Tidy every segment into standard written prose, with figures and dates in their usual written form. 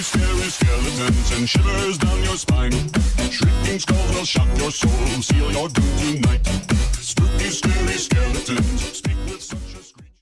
Spooky, scary skeletons and shivers down your spine. Shrieking skulls will shock your soul, seal your doom tonight. Spooky, scary skeletons speak with such a screech.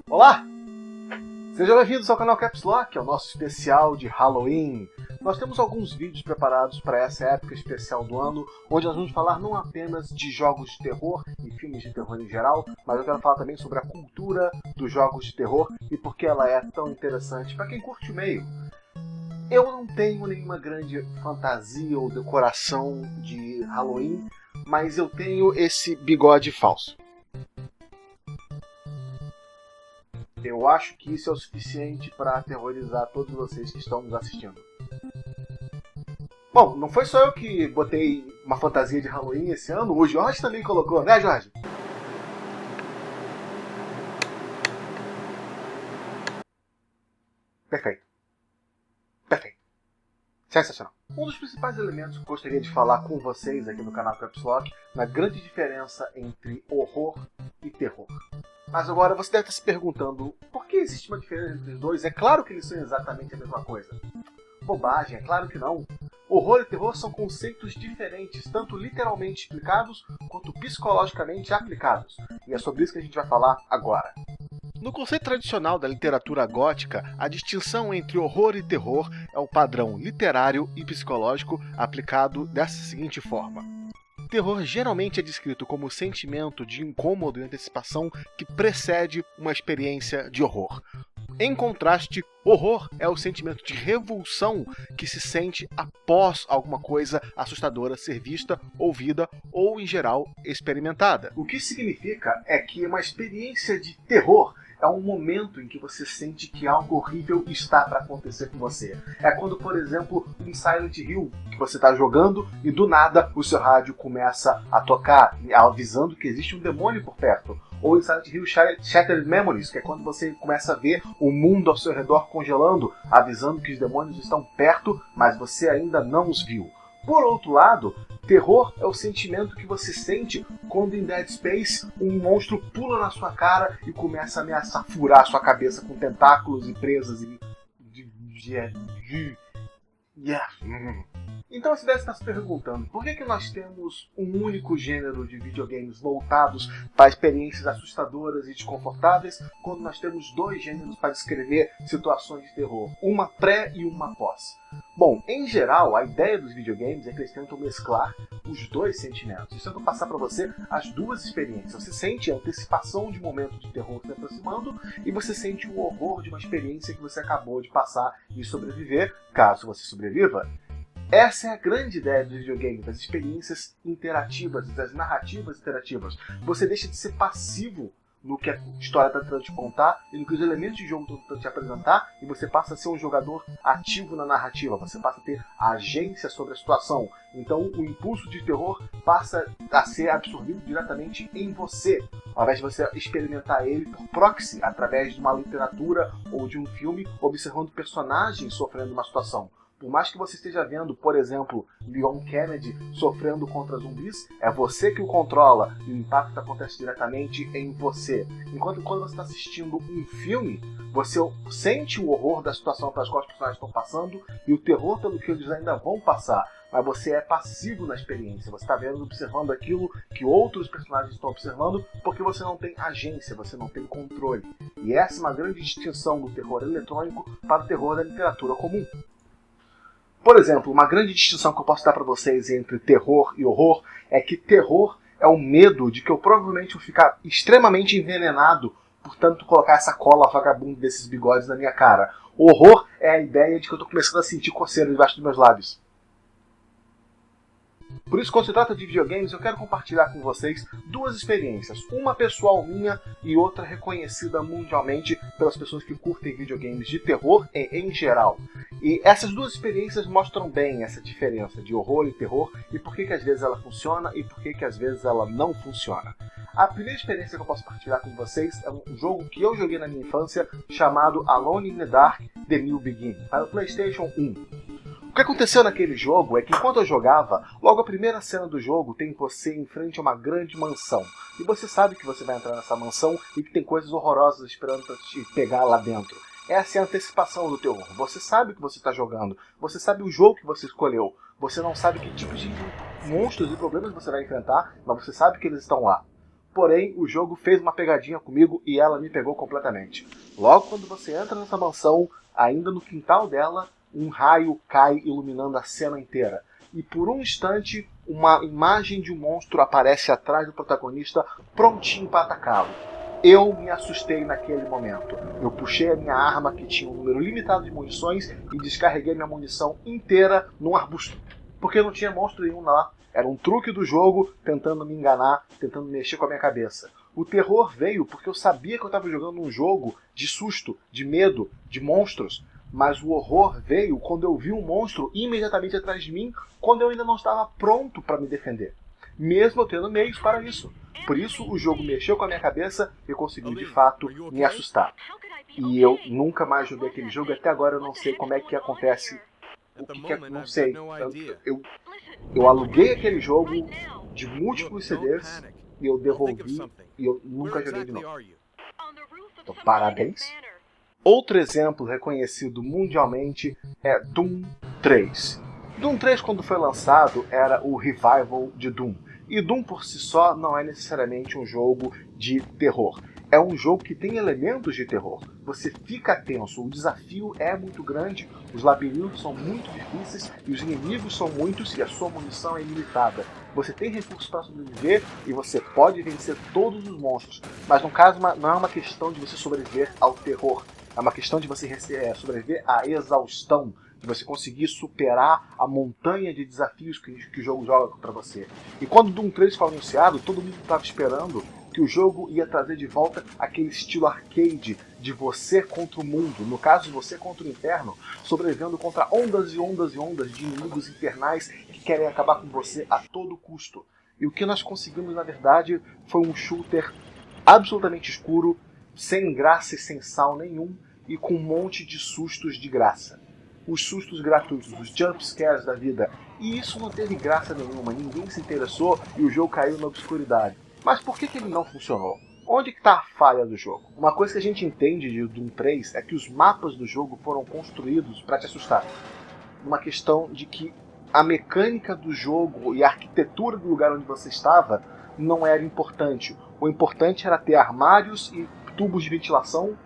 Olá! Sejam bem-vindos ao canal Caps Lock, é o nosso especial de Halloween. Nós temos alguns vídeos preparados para essa época especial do ano, onde nós vamos falar não apenas de jogos de terror e filmes de terror em geral, mas eu quero falar também sobre a cultura dos jogos de terror e por que ela é tão interessante para quem curte o meio. Eu não tenho nenhuma grande fantasia ou decoração de Halloween, mas eu tenho esse bigode falso. Eu acho que isso é o suficiente para aterrorizar todos vocês que estão nos assistindo. Bom, não foi só eu que botei uma fantasia de Halloween esse ano, o Jorge também colocou, né, Jorge? Perfeito. Perfeito. Sensacional. Um dos principais elementos que eu gostaria de falar com vocês aqui no canal Caps Lock, na grande diferença entre horror e terror. Mas agora você deve estar se perguntando, por que existe uma diferença entre os dois? É claro que eles são exatamente a mesma coisa. Bobagem, é claro que não. Horror e terror são conceitos diferentes, tanto literalmente explicados, quanto psicologicamente aplicados. E é sobre isso que a gente vai falar agora. No conceito tradicional da literatura gótica, a distinção entre horror e terror é o padrão literário e psicológico aplicado dessa seguinte forma. Terror geralmente é descrito como o sentimento de incômodo e antecipação que precede uma experiência de horror. Em contraste, horror é o sentimento de revulsão que se sente após alguma coisa assustadora ser vista, ouvida ou, em geral, experimentada. O que significa é que uma experiência de terror é um momento em que você sente que algo horrível está para acontecer com você. É quando, por exemplo, em Silent Hill, que você está jogando e do nada o seu rádio começa a tocar, avisando que existe um demônio por perto. Ou em Silent Hill Shattered Memories, que é quando você começa a ver o mundo ao seu redor congelando, avisando que os demônios estão perto, mas você ainda não os viu. Por outro lado, terror é o sentimento que você sente quando em Dead Space um monstro pula na sua cara e começa a ameaçar furar a sua cabeça com tentáculos e presas e... Então você deve estar se perguntando, por que nós temos um único gênero de videogames voltados para experiências assustadoras e desconfortáveis, quando nós temos dois gêneros para descrever situações de terror, uma pré e uma pós? Bom, em geral, a ideia dos videogames é que eles tentam mesclar os dois sentimentos. Eles tentam passar para você as duas experiências. Você sente a antecipação de um momento de terror se aproximando e você sente o horror de uma experiência que você acabou de passar e sobreviver, caso você sobreviva. Essa é a grande ideia do videogame, das experiências interativas, das narrativas interativas. Você deixa de ser passivo no que a história está tentando te contar e no que os elementos de jogo estão tentando te apresentar, e você passa a ser um jogador ativo na narrativa, você passa a ter agência sobre a situação. Então o impulso de terror passa a ser absorvido diretamente em você, ao invés de você experimentar ele por proxy, através de uma literatura ou de um filme, observando personagens sofrendo uma situação. Por mais que você esteja vendo, por exemplo, Leon Kennedy sofrendo contra zumbis, é você que o controla e o impacto acontece diretamente em você. Enquanto quando você está assistindo um filme, você sente o horror da situação pelas quais os personagens estão passando e o terror pelo que eles ainda vão passar. Mas você é passivo na experiência, você está vendo, observando aquilo que outros personagens estão observando, porque você não tem agência, você não tem controle. E essa é uma grande distinção do terror eletrônico para o terror da literatura comum. Por exemplo, uma grande distinção que eu posso dar para vocês entre terror e horror é que terror é o medo de que eu provavelmente vou ficar extremamente envenenado por tanto colocar essa cola vagabunda desses bigodes na minha cara. Horror é a ideia de que eu estou começando a sentir coceira debaixo dos meus lábios. Por isso, quando se trata de videogames, eu quero compartilhar com vocês duas experiências. Uma pessoal minha e outra reconhecida mundialmente pelas pessoas que curtem videogames de terror em geral. E essas duas experiências mostram bem essa diferença de horror e terror e por que às vezes ela funciona e por que às vezes ela não funciona. A primeira experiência que eu posso partilhar com vocês é um jogo que eu joguei na minha infância chamado Alone in the Dark: The New Beginning, para o PlayStation 1. O que aconteceu naquele jogo é que enquanto eu jogava, logo a primeira cena do jogo tem você em frente a uma grande mansão. E você sabe que você vai entrar nessa mansão e que tem coisas horrorosas esperando para te pegar lá dentro. Essa é a antecipação do terror. Você sabe o que você está jogando, você sabe o jogo que você escolheu. Você não sabe que tipos de monstros e problemas você vai enfrentar, mas você sabe que eles estão lá. Porém, o jogo fez uma pegadinha comigo e ela me pegou completamente. Logo quando você entra nessa mansão, ainda no quintal dela, um raio cai iluminando a cena inteira. E por um instante, uma imagem de um monstro aparece atrás do protagonista, prontinho para atacá-lo. Eu me assustei naquele momento. Eu puxei a minha arma, que tinha um número limitado de munições, e descarreguei minha munição inteira num arbusto. Porque não tinha monstro nenhum lá. Era um truque do jogo, tentando me enganar, tentando mexer com a minha cabeça. O terror veio porque eu sabia que eu estava jogando um jogo de susto, de medo, de monstros. Mas o horror veio quando eu vi um monstro imediatamente atrás de mim, quando eu ainda não estava pronto para me defender. Mesmo eu tendo meios para isso. Por isso o jogo mexeu com a minha cabeça e conseguiu de fato me assustar. E eu nunca mais joguei aquele jogo, até agora eu não sei como é que acontece. Não sei. Eu aluguei aquele jogo de múltiplos CDs e eu devolvi e eu nunca joguei de novo. Então, parabéns. Outro exemplo reconhecido mundialmente é Doom 3. Doom 3, quando foi lançado, era o revival de Doom. E Doom por si só não é necessariamente um jogo de terror. É um jogo que tem elementos de terror. Você fica tenso, o desafio é muito grande, os labirintos são muito difíceis e os inimigos são muitos e a sua munição é ilimitada. Você tem recursos para sobreviver e você pode vencer todos os monstros. Mas no caso não é uma questão de você sobreviver ao terror. É uma questão de você sobreviver à exaustão, de você conseguir superar a montanha de desafios que o jogo joga contra você. E quando o Doom 3 foi anunciado, todo mundo estava esperando que o jogo ia trazer de volta aquele estilo arcade de você contra o mundo, no caso você contra o inferno, sobrevivendo contra ondas e ondas e ondas de inimigos infernais que querem acabar com você a todo custo. E o que nós conseguimos, na verdade, foi um shooter absolutamente escuro, sem graça e sem sal nenhum, e com um monte de sustos de graça. Os sustos gratuitos, os jump scares da vida. E isso não teve graça nenhuma, ninguém se interessou e o jogo caiu na obscuridade. Mas por que ele não funcionou? Onde está a falha do jogo? Uma coisa que a gente entende de Doom 3 é que os mapas do jogo foram construídos para te assustar. Uma questão de que a mecânica do jogo e a arquitetura do lugar onde você estava não era importante. O importante era ter armários e tubos de ventilação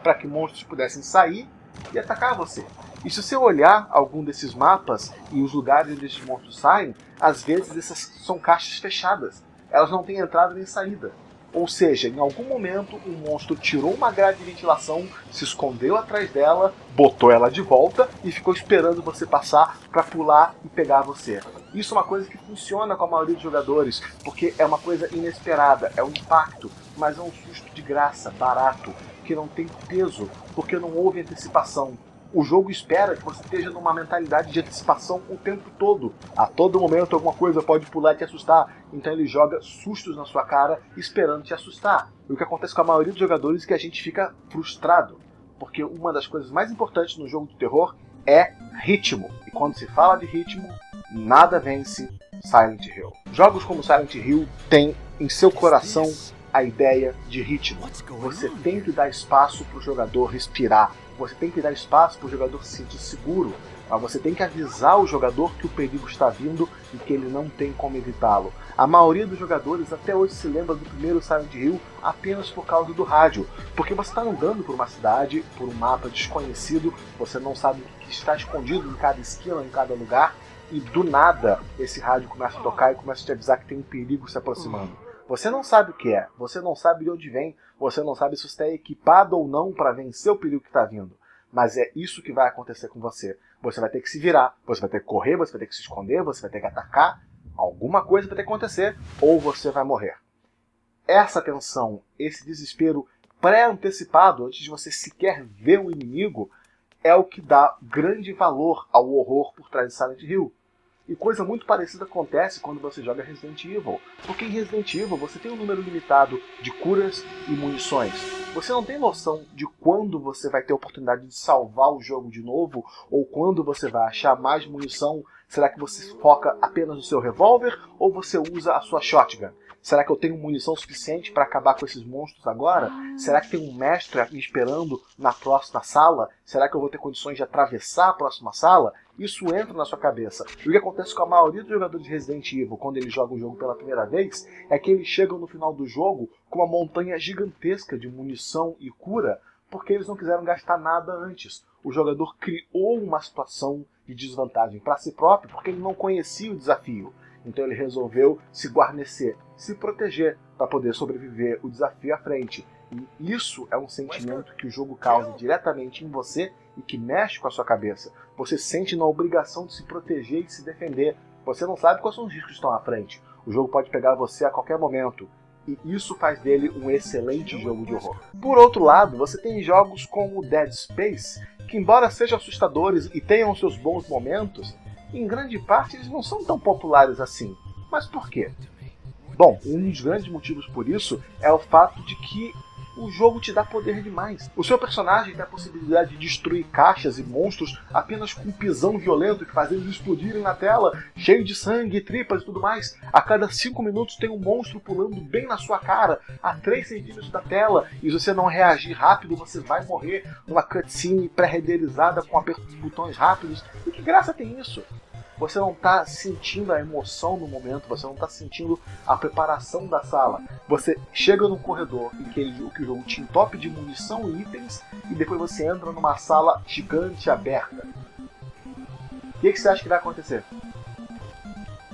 para que monstros pudessem sair e atacar você. E se você olhar algum desses mapas e os lugares onde esses monstros saem, às vezes essas são caixas fechadas. Elas não têm entrada nem saída. Ou seja, em algum momento um monstro tirou uma grade de ventilação, se escondeu atrás dela, botou ela de volta e ficou esperando você passar para pular e pegar você. Isso é uma coisa que funciona com a maioria dos jogadores, porque é uma coisa inesperada, é um impacto, mas é um susto de graça, barato, que não tem peso, porque não houve antecipação. O jogo espera que você esteja numa mentalidade de antecipação o tempo todo. A todo momento alguma coisa pode pular e te assustar. Então ele joga sustos na sua cara esperando te assustar. E o que acontece com a maioria dos jogadores é que a gente fica frustrado. Porque uma das coisas mais importantes no jogo de terror é ritmo. E quando se fala de ritmo, nada vence Silent Hill. Jogos como Silent Hill têm em seu coração a ideia de ritmo. Você tem que dar espaço para o jogador respirar. Você tem que dar espaço para o jogador se sentir seguro. Mas você tem que avisar o jogador que o perigo está vindo e que ele não tem como evitá-lo. A maioria dos jogadores até hoje se lembra do primeiro Silent Hill apenas por causa do rádio. Porque você está andando por uma cidade, por um mapa desconhecido, você não sabe o que está escondido em cada esquina, em cada lugar, e do nada esse rádio começa a tocar e começa a te avisar que tem um perigo se aproximando. Você não sabe o que é, você não sabe de onde vem, você não sabe se você está equipado ou não para vencer o perigo que está vindo. Mas é isso que vai acontecer com você. Você vai ter que se virar, você vai ter que correr, você vai ter que se esconder, você vai ter que atacar. Alguma coisa vai ter que acontecer ou você vai morrer. Essa tensão, esse desespero pré-antecipado, antes de você sequer ver o inimigo, é o que dá grande valor ao horror por trás de Silent Hill. E coisa muito parecida acontece quando você joga Resident Evil. Porque em Resident Evil você tem um número limitado de curas e munições. Você não tem noção de quando você vai ter a oportunidade de salvar o jogo de novo, ou quando você vai achar mais munição. Será que você foca apenas no seu revólver, ou você usa a sua shotgun? Será que eu tenho munição suficiente para acabar com esses monstros agora? Será que tem um mestre me esperando na próxima sala? Será que eu vou ter condições de atravessar a próxima sala? Isso entra na sua cabeça. E o que acontece com a maioria dos jogadores de Resident Evil, quando eles jogam o jogo pela primeira vez, é que eles chegam no final do jogo com uma montanha gigantesca de munição e cura, porque eles não quiseram gastar nada antes. O jogador criou uma situação de desvantagem para si próprio, porque ele não conhecia o desafio. Então ele resolveu se guarnecer, se proteger, para poder sobreviver o desafio à frente. E isso é um sentimento que o jogo causa diretamente em você e que mexe com a sua cabeça. Você se sente na obrigação de se proteger e de se defender. Você não sabe quais são os riscos que estão à frente. O jogo pode pegar você a qualquer momento. E isso faz dele um excelente jogo de horror. Por outro lado, você tem jogos como Dead Space, que embora sejam assustadores e tenham seus bons momentos, em grande parte eles não são tão populares assim. Mas por quê? Bom, um dos grandes motivos por isso é o fato de que o jogo te dá poder demais. O seu personagem tem a possibilidade de destruir caixas e monstros apenas com um pisão violento que faz eles explodirem na tela, cheio de sangue, tripas e tudo mais. A cada 5 minutos tem um monstro pulando bem na sua cara, a 3 centímetros da tela, e se você não reagir rápido, você vai morrer numa cutscene pré-renderizada com aperto de botões rápidos. E que graça tem isso? Você não está sentindo a emoção no momento, você não está sentindo a preparação da sala. Você chega num corredor em que o jogo te entope de munição e itens, e depois você entra numa sala gigante aberta. O que você acha que vai acontecer?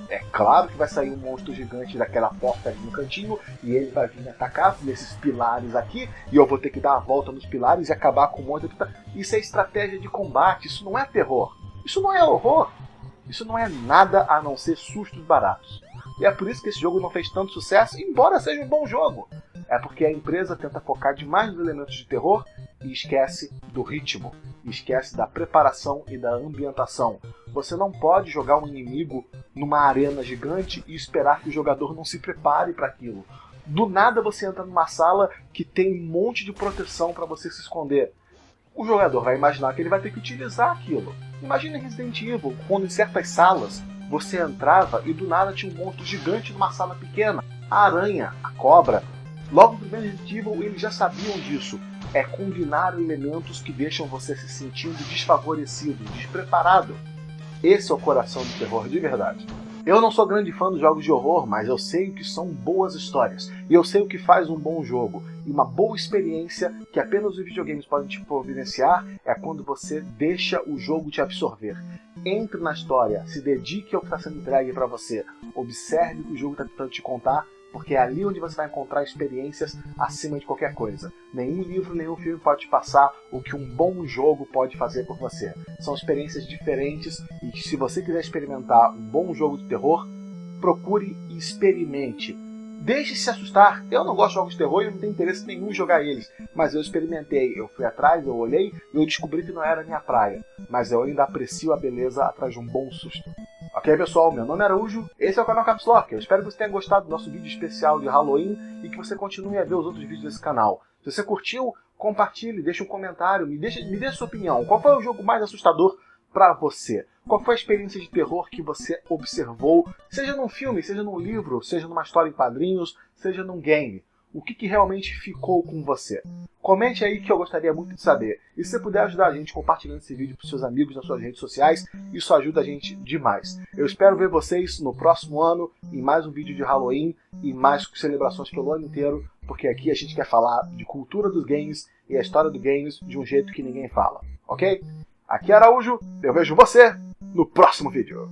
É claro que vai sair um monstro gigante daquela porta ali no cantinho, e ele vai vir me atacar nesses pilares aqui, e eu vou ter que dar a volta nos pilares e acabar com um monte de... Isso é estratégia de combate, isso não é terror. Isso não é horror. Isso não é nada a não ser sustos baratos. E é por isso que esse jogo não fez tanto sucesso, embora seja um bom jogo. É porque a empresa tenta focar demais nos elementos de terror e esquece do ritmo, esquece da preparação e da ambientação. Você não pode jogar um inimigo numa arena gigante e esperar que o jogador não se prepare para aquilo. Do nada você entra numa sala que tem um monte de proteção para você se esconder. O jogador vai imaginar que ele vai ter que utilizar aquilo. Imagina Resident Evil, quando em certas salas você entrava e do nada tinha um monstro gigante numa sala pequena. A aranha, a cobra. Logo no primeiro Resident Evil eles já sabiam disso. É combinar elementos que deixam você se sentindo desfavorecido, despreparado. Esse é o coração do terror de verdade. Eu não sou grande fã dos jogos de horror, mas eu sei o que são boas histórias. E eu sei o que faz um bom jogo. E uma boa experiência que apenas os videogames podem te providenciar é quando você deixa o jogo te absorver. Entre na história, se dedique ao que está sendo entregue para você. Observe o que o jogo está tentando te contar, porque é ali onde você vai encontrar experiências acima de qualquer coisa. Nenhum livro, nenhum filme pode te passar o que um bom jogo pode fazer por você. São experiências diferentes e se você quiser experimentar um bom jogo de terror, procure e experimente. Deixe se assustar. Eu não gosto de jogos de terror e eu não tenho interesse nenhum em jogar eles. Mas eu experimentei, eu fui atrás, eu olhei e eu descobri que não era a minha praia. Mas eu ainda aprecio a beleza atrás de um bom susto. Ok, pessoal? Meu nome é Araújo, esse é o canal Caps Lock. Eu espero que você tenha gostado do nosso vídeo especial de Halloween e que você continue a ver os outros vídeos desse canal. Se você curtiu, compartilhe, deixe um comentário, me dê sua opinião. Qual foi o jogo mais assustador para você? Qual foi a experiência de terror que você observou, seja num filme, seja num livro, seja numa história em quadrinhos, seja num game? O que realmente ficou com você? Comente aí que eu gostaria muito de saber. E se você puder ajudar a gente compartilhando esse vídeo para seus amigos nas suas redes sociais, isso ajuda a gente demais. Eu espero ver vocês no próximo ano em mais um vídeo de Halloween e mais celebrações pelo ano inteiro, porque aqui a gente quer falar de cultura dos games e a história dos games de um jeito que ninguém fala, ok? Aqui é Araújo, eu vejo você no próximo vídeo.